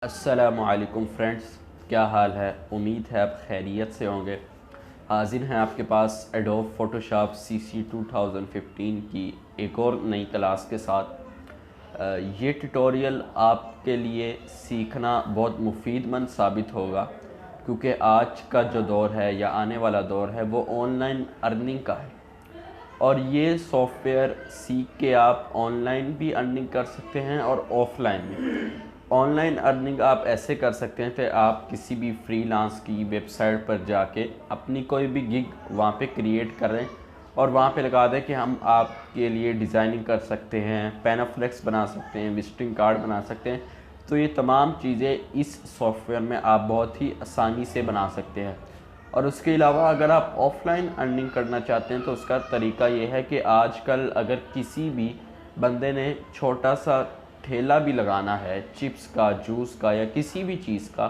अस्सलामुअलैकुम फ्रेंड्स, क्या हाल है। उम्मीद है आप खैरियत से होंगे। हाजिर हैं आपके पास एडोब फ़ोटोशॉप CC 2015 की एक और नई क्लास के साथ। ये ट्यूटोरियल आपके लिए सीखना बहुत मुफीदमंद साबित होगा, क्योंकि आज का जो दौर है या आने वाला दौर है वो ऑनलाइन अर्निंग का है। और ये सॉफ्टवेयर सीख के आप ऑनलाइन भी अर्निंग कर सकते हैं और ऑफलाइन भी। ऑनलाइन अर्निंग आप ऐसे कर सकते हैं कि आप किसी भी फ्रीलांस की वेबसाइट पर जाके अपनी कोई भी गिग वहाँ पे क्रिएट करें और वहाँ पे लगा दें कि हम आपके लिए डिज़ाइनिंग कर सकते हैं, पैनाफ्लेक्स बना सकते हैं, विजिटिंग कार्ड बना सकते हैं। तो ये तमाम चीज़ें इस सॉफ्टवेयर में आप बहुत ही आसानी से बना सकते हैं। और उसके अलावा अगर आप ऑफ़लाइन अर्निंग करना चाहते हैं तो उसका तरीका ये है कि आजकल अगर किसी भी बंदे ने छोटा सा ठेला भी लगाना है, चिप्स का, जूस का या किसी भी चीज़ का,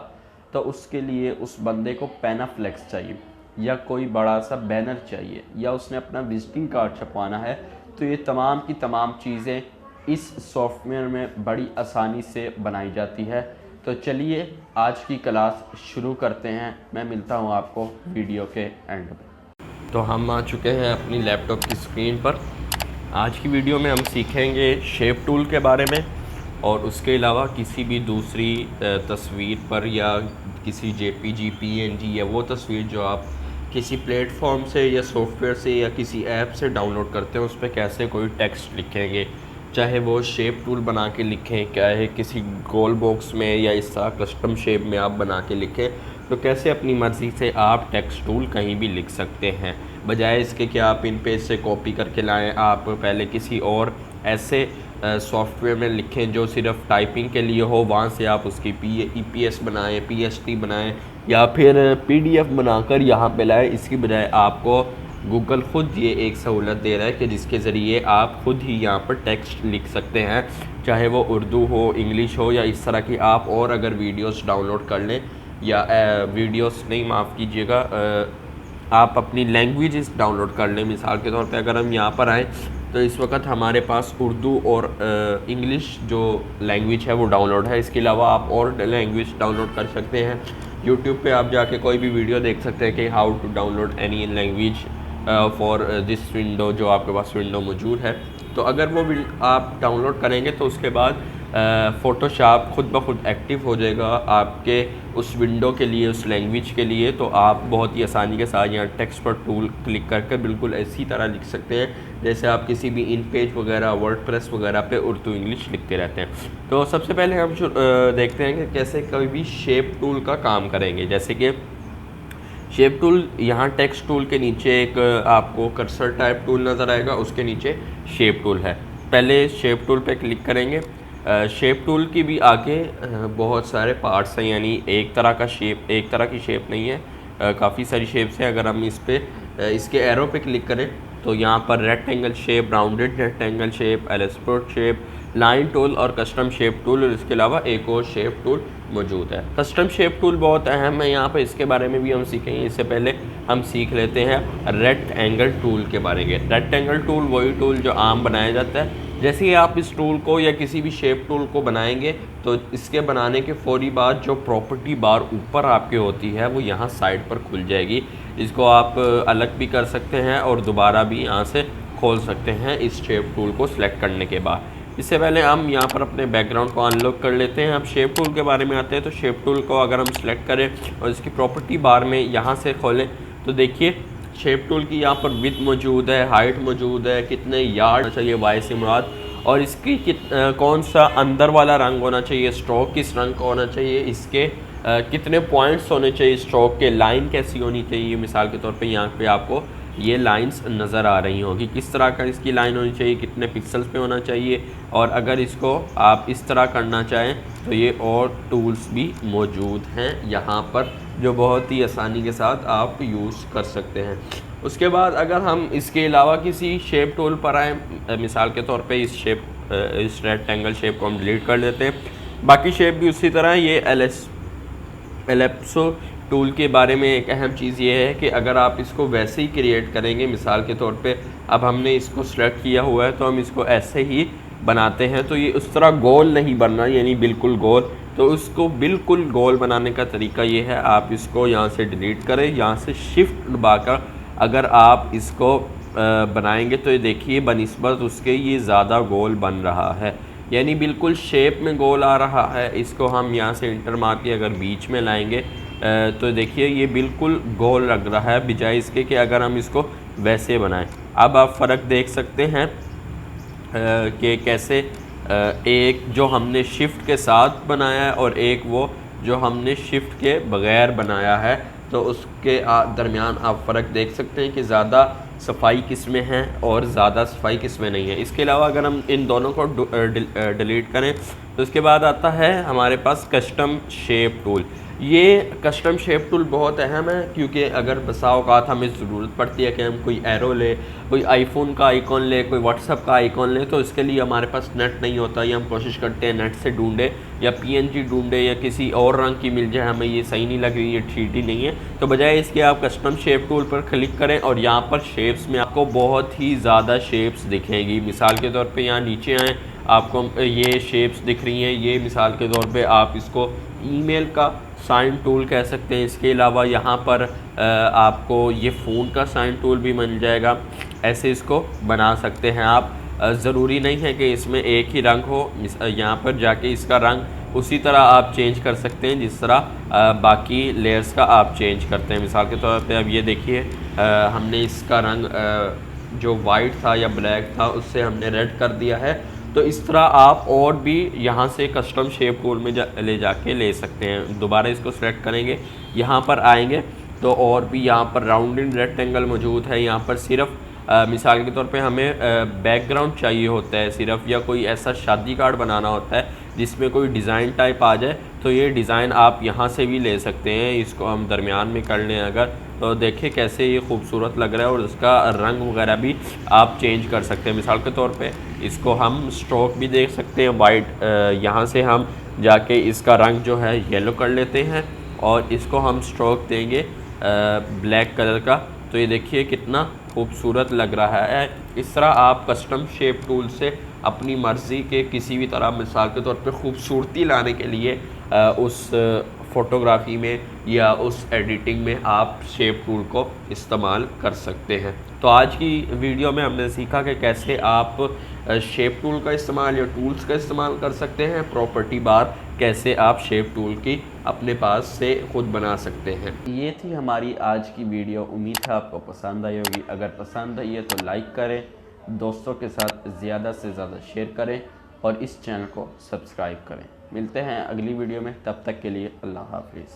तो उसके लिए उस बंदे को पैनाफ्लेक्स चाहिए या कोई बड़ा सा बैनर चाहिए या उसने अपना विजिटिंग कार्ड छपवाना है। तो ये तमाम की तमाम चीज़ें इस सॉफ्टवेयर में बड़ी आसानी से बनाई जाती है। तो चलिए आज की क्लास शुरू करते हैं। मैं मिलता हूँ आपको वीडियो के एंड में। तो हम आ चुके हैं अपनी लैपटॉप की स्क्रीन पर। आज की वीडियो में हम सीखेंगे शेप टूल के बारे में और उसके अलावा किसी भी दूसरी तस्वीर पर या किसी JPG PNG या वो तस्वीर जो आप किसी प्लेटफॉर्म से या सॉफ्टवेयर से या किसी ऐप से डाउनलोड करते हैं उस पर कैसे कोई टेक्स्ट लिखेंगे, चाहे वो शेप टूल बना के लिखें, चाहे किसी गोल बॉक्स में या इस तरह कस्टम शेप में आप बना के लिखें, तो कैसे अपनी मर्ज़ी से आप टेक्स्ट टूल कहीं भी लिख सकते हैं। बजाय इसके कि आप इन पेज से कॉपी करके लाएं, आप पहले किसी और ऐसे सॉफ्टवेयर में लिखें जो सिर्फ टाइपिंग के लिए हो, वहाँ से आप उसकी EPS बनाएं, PST बनाएं या फिर PDF बनाकर यहाँ पे लाएं। इसकी बजाय आपको गूगल ख़ुद ये एक सहूलत दे रहा है कि जिसके ज़रिए आप ख़ुद ही यहाँ पर टेक्स्ट लिख सकते हैं, चाहे वो उर्दू हो, इंग्लिश हो या इस तरह की आप और अगर वीडियोस डाउनलोड कर लें या वीडियोस नहीं, माफ़ कीजिएगा, आप अपनी लैंग्वेजेस डाउनलोड कर लें। मिसाल के तौर पे अगर हम यहाँ पर आएँ तो इस वक्त हमारे पास उर्दू और इंग्लिश जो लैंग्वेज है वो डाउनलोड है। इसके अलावा आप और लैंग्वेज डाउनलोड कर सकते हैं। यूट्यूब पे आप जाके कोई भी वीडियो देख सकते हैं कि how to download any language for this window, जो आपके पास विंडो मौजूद है। तो अगर वो आप डाउनलोड करेंगे तो उसके बाद फ़ोटोशॉप खुद ब खुद एक्टिव हो जाएगा आपके उस विंडो के लिए, उस लैंग्वेज के लिए। तो आप बहुत ही आसानी के साथ यहाँ टेक्स्ट पर टूल क्लिक करके बिल्कुल इसी तरह लिख सकते हैं जैसे आप किसी भी इन पेज वगैरह, वर्डप्रेस वगैरह पे उर्दू इंग्लिश लिखते रहते हैं। तो सबसे पहले हम देखते हैं कि कैसे कोई भी शेप टूल का काम करेंगे। जैसे कि शेप टूल, यहाँ टेक्स्ट टूल के नीचे एक आपको कर्सर टाइप टूल नज़र आएगा, उसके नीचे शेप टूल है। पहले शेप टूल पे क्लिक करेंगे। शेप टूल की भी आगे बहुत सारे पार्ट्स हैं, यानी एक तरह की शेप नहीं है, काफ़ी सारी शेप्स हैं। अगर हम इसके एरो पे क्लिक करें तो यहाँ पर rectangle shape, rounded rectangle shape, ellipsoid shape, line tool और कस्टम शेप टूल, और इसके अलावा एक और शेप टूल मौजूद है। कस्टम शेप टूल बहुत अहम है यहाँ पर, इसके बारे में भी हम सीखेंगे। इससे पहले हम सीख लेते हैं रेक्टेंगल टूल के बारे में। रेक्टेंगल टूल वही टूल जो आम बनाया जाता है। जैसे ही आप इस टूल को या किसी भी शेप टूल को बनाएंगे तो इसके बनाने के फ़ौरी बाद जो प्रॉपर्टी बार ऊपर आपके होती है वो यहाँ साइड पर खुल जाएगी। इसको आप अलग भी कर सकते हैं और दोबारा भी यहाँ से खोल सकते हैं इस शेप टूल को सिलेक्ट करने के बाद। इससे पहले हम यहाँ पर अपने बैकग्राउंड को अनलॉक कर लेते हैं। अब शेप टूल के बारे में आते हैं। तो शेप टूल को अगर हम सिलेक्ट करें और इसकी प्रॉपर्टी बार में यहाँ से खोलें तो देखिए शेप टूल की यहाँ पर विड्थ मौजूद है, हाइट मौजूद है, कितने यार्ड चाहिए वाई से मुराद, और इसकी कौन सा अंदर वाला रंग होना चाहिए, स्ट्रोक किस रंग का होना चाहिए, इसके कितने पॉइंट्स होने चाहिए, स्ट्रोक के लाइन कैसी होनी चाहिए। मिसाल के तौर पे यहाँ पे आपको ये लाइंस नज़र आ रही होगी, किस तरह का इसकी लाइन होनी चाहिए, कितने पिक्सल्स पे होना चाहिए। और अगर इसको आप इस तरह करना चाहें तो ये और टूल्स भी मौजूद हैं यहाँ पर जो बहुत ही आसानी के साथ आप यूज़ कर सकते हैं। उसके बाद अगर हम इसके अलावा किसी शेप टूल पर आएँ, मिसाल के तौर पे इस रेक्टेंगल शेप को हम डिलीट कर देते हैं। बाकी शेप भी उसी तरह। ये एलिप्सो टूल के बारे में एक अहम चीज़ ये है कि अगर आप इसको वैसे ही क्रिएट करेंगे, मिसाल के तौर पे अब हमने इसको सेलेक्ट किया हुआ है तो हम इसको ऐसे ही बनाते हैं तो ये उस तरह गोल नहीं बनना, यानी बिल्कुल गोल। तो उसको बिल्कुल गोल बनाने का तरीका ये है, आप इसको यहाँ से डिलीट करें, यहाँ से शिफ्ट दबाकर अगर आप इसको बनाएंगे तो ये देखिए बनिस्बत उसके ये ज़्यादा गोल बन रहा है, यानी बिल्कुल शेप में गोल आ रहा है। इसको हम यहाँ से इंटर मार के अगर बीच में लाएंगे तो देखिए ये बिल्कुल गोल लग रहा है, बजाय इसके कि अगर हम इसको वैसे बनाएं। अब आप फ़र्क देख सकते हैं कि कैसे एक जो हमने शिफ्ट के साथ बनाया है और एक वो जो हमने शिफ्ट के बग़ैर बनाया है, तो उसके दरमियान आप फ़र्क देख सकते हैं कि ज़्यादा सफाई किस में है और ज़्यादा सफाई किस में नहीं है। इसके अलावा अगर हम इन दोनों को डिलीट करें तो उसके बाद आता है हमारे पास कस्टम शेप टूल। ये कस्टम शेप टूल बहुत अहम है, क्योंकि अगर बसा औकात हमें ज़रूरत पड़ती है कि हम कोई एरो ले, कोई आईफोन का आइकॉन ले, कोई व्हाट्सअप का आइकॉन ले, तो इसके लिए हमारे पास नेट नहीं होता, या हम कोशिश करते हैं नेट से ढूंढे या PNG ढूंढे या किसी और रंग की मिल जाए, हमें ये सही नहीं लग रही, ये 3D नहीं है, तो बजाय इसके आप कस्टम शेप टूल पर क्लिक करें और यहाँ पर शेप्स में आपको बहुत ही ज़्यादा शेप्स दिखेंगी। मिसाल के तौर पर यहाँ नीचे आएँ, आपको ये शेप्स दिख रही हैं। ये मिसाल के तौर पे आप इसको ईमेल का साइन टूल कह सकते हैं। इसके अलावा यहाँ पर आपको ये फ़ोन का साइन टूल भी मिल जाएगा। ऐसे इसको बना सकते हैं आप। ज़रूरी नहीं है कि इसमें एक ही रंग हो, यहाँ पर जाके इसका रंग उसी तरह आप चेंज कर सकते हैं जिस तरह बाकी लेयर्स का आप चेंज करते हैं। मिसाल के तौर पे अब ये देखिए हमने इसका रंग जो वाइट था या ब्लैक था उससे हमने रेड कर दिया है। तो इस तरह आप और भी यहाँ से कस्टम शेप टूल में ले जाके ले सकते हैं। दोबारा इसको सेलेक्ट करेंगे, यहाँ पर आएंगे तो और भी यहाँ पर राउंडेड रेक्टेंगल मौजूद है। यहाँ पर सिर्फ मिसाल के तौर पे हमें बैकग्राउंड चाहिए होता है सिर्फ, या कोई ऐसा शादी कार्ड बनाना होता है जिसमें कोई डिज़ाइन टाइप आ जाए, तो ये डिज़ाइन आप यहाँ से भी ले सकते हैं। इसको हम दरमियान में कर लें अगर, तो देखिए कैसे ये खूबसूरत लग रहा है और उसका रंग वगैरह भी आप चेंज कर सकते हैं। मिसाल के तौर पे इसको हम स्ट्रोक भी देख सकते हैं वाइट, यहाँ से हम जाके इसका रंग जो है येलो कर लेते हैं और इसको हम स्ट्रोक देंगे ब्लैक कलर का, तो ये देखिए कितना खूबसूरत लग रहा है। इस तरह आप कस्टम शेप टूल से अपनी मर्ज़ी के किसी भी तरह, मिसाल के तौर पे खूबसूरती लाने के लिए उस फ़ोटोग्राफ़ी में या उस एडिटिंग में आप शेप टूल को इस्तेमाल कर सकते हैं। तो आज की वीडियो में हमने सीखा कि कैसे आप शेप टूल का इस्तेमाल या टूल्स का इस्तेमाल कर सकते हैं। प्रॉपर्टी बार कैसे आप शेप टूल की अपने पास से ख़ुद बना सकते हैं। ये थी हमारी आज की वीडियो। उम्मीद है आपको पसंद आई होगी। अगर पसंद आई है तो लाइक करें, दोस्तों के साथ ज़्यादा से ज़्यादा शेयर करें और इस चैनल को सब्सक्राइब करें। मिलते हैं अगली वीडियो में, तब तक के लिए अल्लाह हाफिज़।